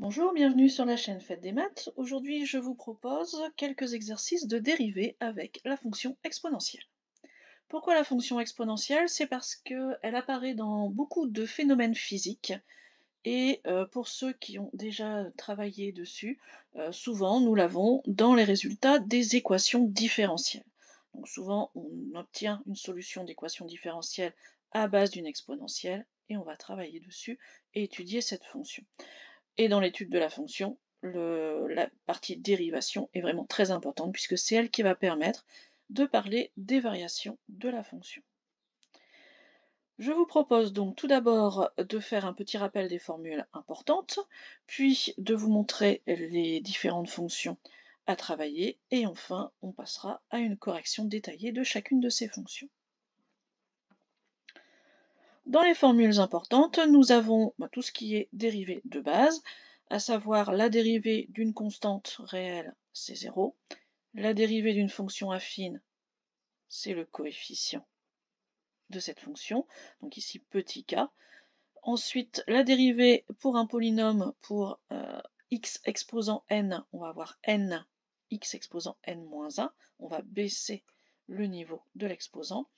Bonjour, bienvenue sur la chaîne Faites des maths. Aujourd'hui, je vous propose quelques exercices de dérivée avec la fonction exponentielle. Pourquoi la fonction exponentielle? C'est parce qu'elle apparaît dans beaucoup de phénomènes physiques et pour ceux qui ont déjà travaillé dessus, souvent nous l'avons dans les résultats des équations différentielles. Donc souvent, on obtient une solution d'équation différentielle à base d'une exponentielle et on va travailler dessus et étudier cette fonction. Et dans l'étude de la fonction, la partie dérivation est vraiment très importante puisque c'est elle qui va permettre de parler des variations de la fonction. Je vous propose donc tout d'abord de faire un petit rappel des formules importantes, puis de vous montrer les différentes fonctions à travailler, et enfin on passera à une correction détaillée de chacune de ces fonctions. Dans les formules importantes, nous avons tout ce qui est dérivée de base, à savoir la dérivée d'une constante réelle, c'est 0. La dérivée d'une fonction affine, c'est le coefficient de cette fonction, donc ici petit k. Ensuite, la dérivée pour un polynôme pour x exposant n, on va avoir n, x exposant n-1, on va baisser le niveau de l'exposant.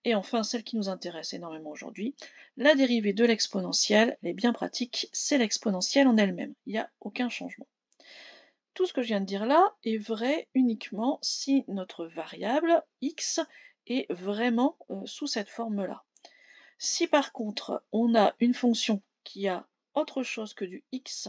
Et enfin, celle qui nous intéresse énormément aujourd'hui, la dérivée de l'exponentielle, elle est bien pratique, c'est l'exponentielle en elle-même, il n'y a aucun changement. Tout ce que je viens de dire là est vrai uniquement si notre variable x est vraiment sous cette forme-là. Si par contre on a une fonction qui a autre chose que du x,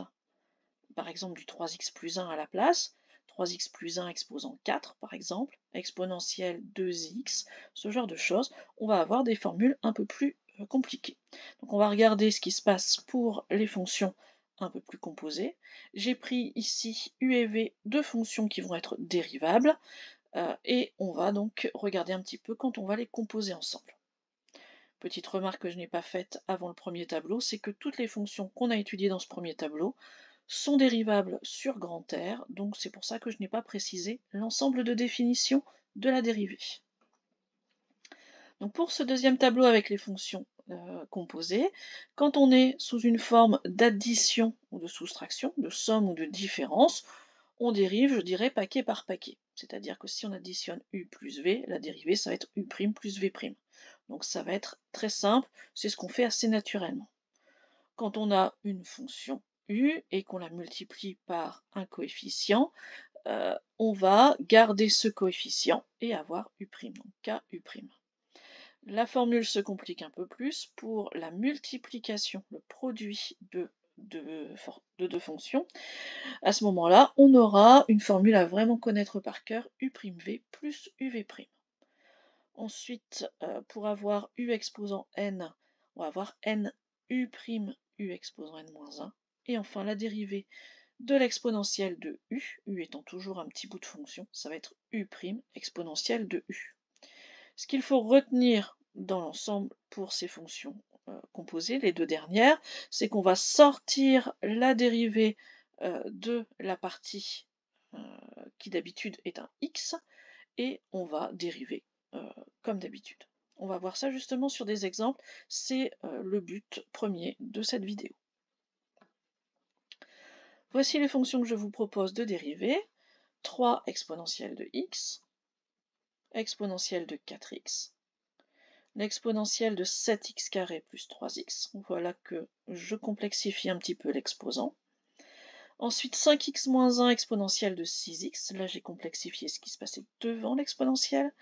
par exemple du 3x plus 1 à la place, 3x plus 1 exposant 4 par exemple, exponentielle 2x, ce genre de choses, on va avoir des formules un peu plus compliquées. Donc on va regarder ce qui se passe pour les fonctions un peu plus composées. J'ai pris ici u et v, deux fonctions qui vont être dérivables, et on va donc regarder un petit peu quand on va les composer ensemble. Petite remarque que je n'ai pas faite avant le premier tableau, c'est que toutes les fonctions qu'on a étudiées dans ce premier tableau sont dérivables sur grand R, donc c'est pour ça que je n'ai pas précisé l'ensemble de définitions de la dérivée. Donc pour ce deuxième tableau avec les fonctions composées, quand on est sous une forme d'addition ou de soustraction, de somme ou de différence, on dérive, je dirais, paquet par paquet. C'est-à-dire que si on additionne u plus v, la dérivée, ça va être u' plus v'. Donc ça va être très simple, c'est ce qu'on fait assez naturellement. Quand on a une fonction u et qu'on la multiplie par un coefficient, on va garder ce coefficient et avoir u', donc ku'. La formule se complique un peu plus pour la multiplication, le produit de deux fonctions. À ce moment-là, on aura une formule à vraiment connaître par cœur, u'v plus uv'. Ensuite, pour avoir u exposant n, on va avoir n u' u exposant n-1. Et enfin, la dérivée de l'exponentielle de u étant toujours un petit bout de fonction, ça va être u' exponentielle de u. Ce qu'il faut retenir dans l'ensemble pour ces fonctions composées, les deux dernières, c'est qu'on va sortir la dérivée de la partie qui d'habitude est un x, et on va dériver comme d'habitude. On va voir ça justement sur des exemples, c'est le but premier de cette vidéo. Voici les fonctions que je vous propose de dériver. 3 exponentielle de x, exponentielle de 4x, l'exponentielle de 7x carré plus 3x. Voilà que je complexifie un petit peu l'exposant. Ensuite 5x moins 1 exponentielle de 6x. Là j'ai complexifié ce qui se passait devant l'exponentielle.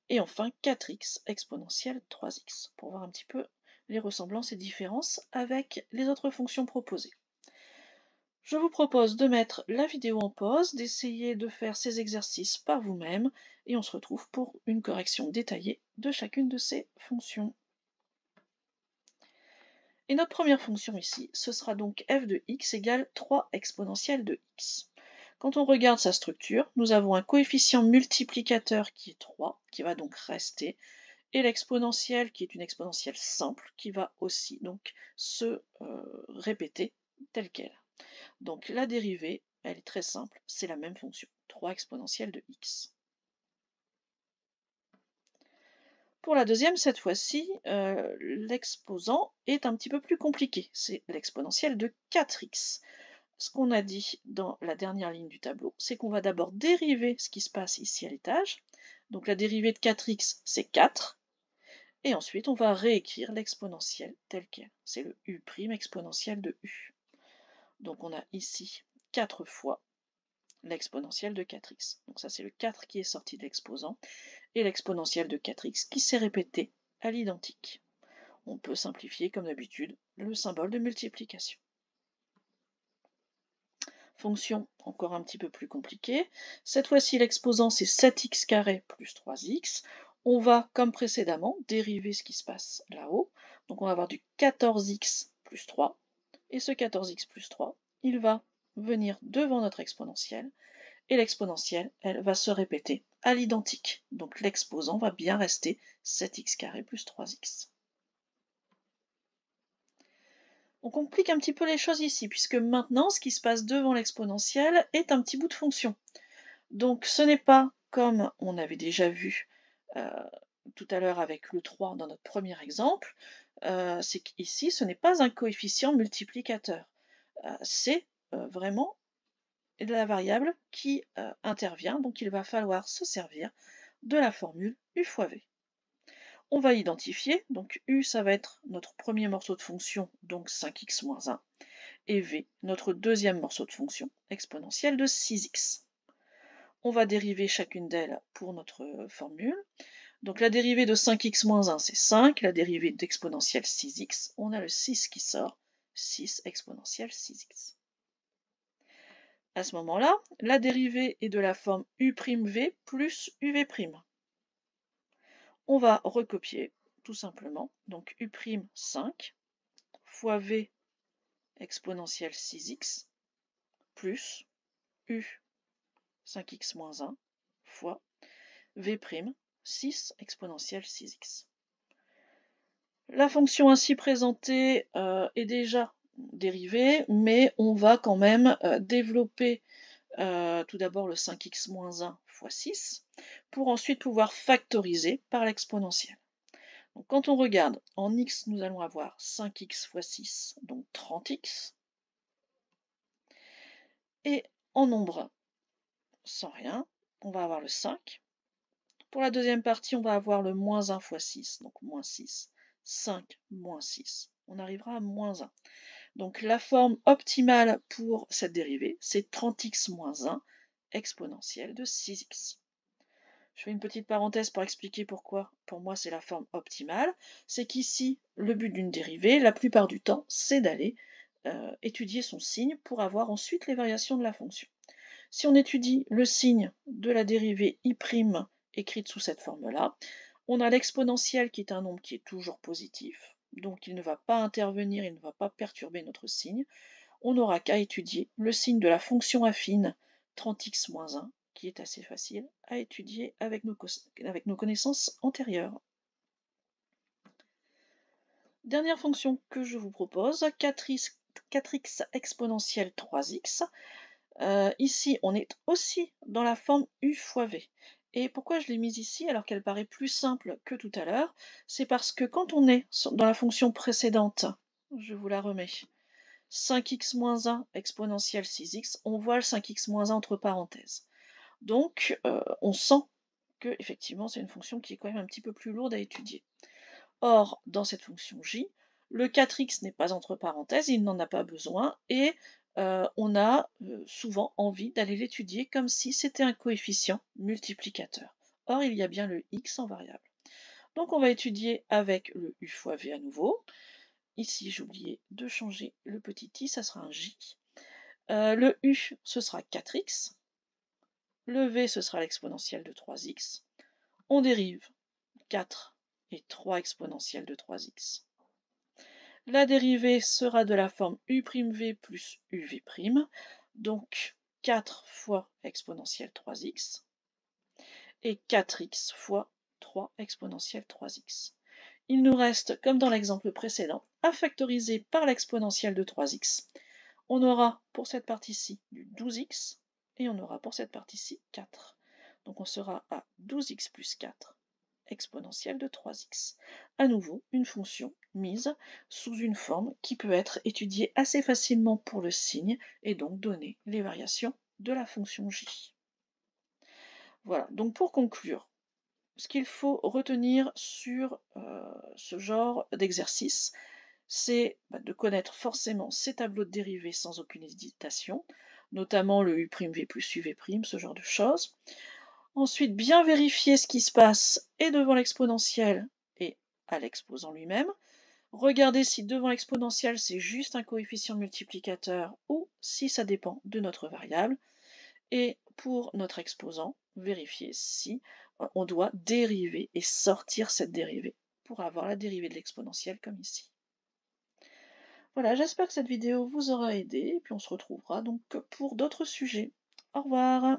Et enfin 4x exponentielle 3x, pour voir un petit peu les ressemblances et différences avec les autres fonctions proposées. Je vous propose de mettre la vidéo en pause, d'essayer de faire ces exercices par vous-même, et on se retrouve pour une correction détaillée de chacune de ces fonctions. Et notre première fonction ici, ce sera donc f de x égale 3 exponentielle de x. Quand on regarde sa structure, nous avons un coefficient multiplicateur qui est 3, qui va donc rester, et l'exponentielle qui est une exponentielle simple, qui va aussi donc se répéter telle qu'elle. Donc la dérivée, elle est très simple, c'est la même fonction, 3 exponentielle de x. Pour la deuxième, cette fois-ci, l'exposant est un petit peu plus compliqué. C'est l'exponentielle de 4x. ce qu'on a dit dans la dernière ligne du tableau, c'est qu'on va d'abord dériver ce qui se passe ici à l'étage. Donc la dérivée de 4x, c'est 4. Et ensuite, on va réécrire l'exponentielle telle qu'elle. C'est le u' exponentielle de u. Donc on a ici 4 fois l'exponentielle de 4x. Donc ça, c'est le 4 qui est sorti de l'exposant. Et l'exponentielle de 4x qui s'est répétée à l'identique. On peut simplifier, comme d'habitude, le symbole de multiplication. Fonction encore un petit peu plus compliquée. Cette fois-ci, l'exposant, c'est 7x carré plus 3x. On va, comme précédemment, dériver ce qui se passe là-haut. Donc on va avoir du 14x plus 3. Et ce 14x plus 3, il va venir devant notre exponentielle. Et l'exponentielle, elle va se répéter à l'identique. Donc l'exposant va bien rester 7x carré plus 3x. On complique un petit peu les choses ici, puisque maintenant, ce qui se passe devant l'exponentielle est un petit bout de fonction. Donc ce n'est pas comme on avait déjà vu tout à l'heure avec le 3 dans notre premier exemple, c'est qu'ici, ce n'est pas un coefficient multiplicateur. C'est vraiment la variable qui intervient, donc il va falloir se servir de la formule u fois v. On va identifier, donc u ça va être notre premier morceau de fonction, donc 5x moins 1, et v notre deuxième morceau de fonction, exponentielle de 6x. On va dériver chacune d'elles pour notre formule. Donc la dérivée de 5x moins 1 c'est 5, la dérivée d'exponentielle 6x, on a le 6 qui sort, 6 exponentielle 6x. À ce moment-là, la dérivée est de la forme u'v plus uv'. On va recopier tout simplement, donc u' 5 fois v exponentielle 6x plus u 5x moins 1 fois v' 6 exponentielle 6x. La fonction ainsi présentée est déjà dérivée, mais on va quand même développer tout d'abord le 5x moins 1 fois 6, pour ensuite pouvoir factoriser par l'exponentielle. Donc quand on regarde, en x, nous allons avoir 5x fois 6, donc 30x. Et en nombre sans rien, on va avoir le 5. Pour la deuxième partie, on va avoir le moins 1 fois 6, donc moins 6. 5 moins 6, on arrivera à moins 1. Donc la forme optimale pour cette dérivée, c'est 30x moins 1 exponentielle de 6x. Je fais une petite parenthèse pour expliquer pourquoi, pour moi, c'est la forme optimale. C'est qu'ici, le but d'une dérivée, la plupart du temps, c'est d'aller étudier son signe pour avoir ensuite les variations de la fonction. Si on étudie le signe de la dérivée i' écrite sous cette forme-là, on a l'exponentielle qui est un nombre qui est toujours positif, donc il ne va pas intervenir, il ne va pas perturber notre signe. On n'aura qu'à étudier le signe de la fonction affine 30x moins 1, qui est assez facile à étudier avec nos connaissances antérieures. Dernière fonction que je vous propose, 4x exponentielle 3x. Ici, on est aussi dans la forme u fois v. Et pourquoi je l'ai mise ici alors qu'elle paraît plus simple que tout à l'heure? C'est parce que quand on est dans la fonction précédente, je vous la remets, 5x moins 1 exponentielle 6x, on voit le 5x moins 1 entre parenthèses. Donc, on sent que effectivement c'est une fonction qui est quand même un petit peu plus lourde à étudier. Or, dans cette fonction j, le 4x n'est pas entre parenthèses, il n'en a pas besoin, et on a souvent envie d'aller l'étudier comme si c'était un coefficient multiplicateur. Or, il y a bien le x en variable. Donc, on va étudier avec le u fois v à nouveau. Ici, j'ai oublié de changer le petit i, ça sera un j. Le u, ce sera 4x. Le v, ce sera l'exponentielle de 3x. On dérive 4 et 3 exponentielle de 3x. La dérivée sera de la forme u'v plus uv', donc 4 fois exponentielle 3x, et 4x fois 3 exponentielle 3x. Il nous reste, comme dans l'exemple précédent, à factoriser par l'exponentielle de 3x. On aura pour cette partie-ci du 12x, et on aura pour cette partie-ci 4. Donc on sera à 12x plus 4 exponentielle de 3x. À nouveau, une fonction mise sous une forme qui peut être étudiée assez facilement pour le signe et donc donner les variations de la fonction j. Voilà, donc pour conclure, ce qu'il faut retenir sur ce genre d'exercice, c'est de connaître forcément ces tableaux de dérivés sans aucune hésitation, notamment le u'v plus uv', ce genre de choses. Ensuite, bien vérifier ce qui se passe et devant l'exponentielle et à l'exposant lui-même. Regardez si devant l'exponentielle c'est juste un coefficient multiplicateur ou si ça dépend de notre variable. Et pour notre exposant, vérifier si on doit dériver et sortir cette dérivée pour avoir la dérivée de l'exponentielle comme ici. Voilà, j'espère que cette vidéo vous aura aidé et puis on se retrouvera donc pour d'autres sujets. Au revoir.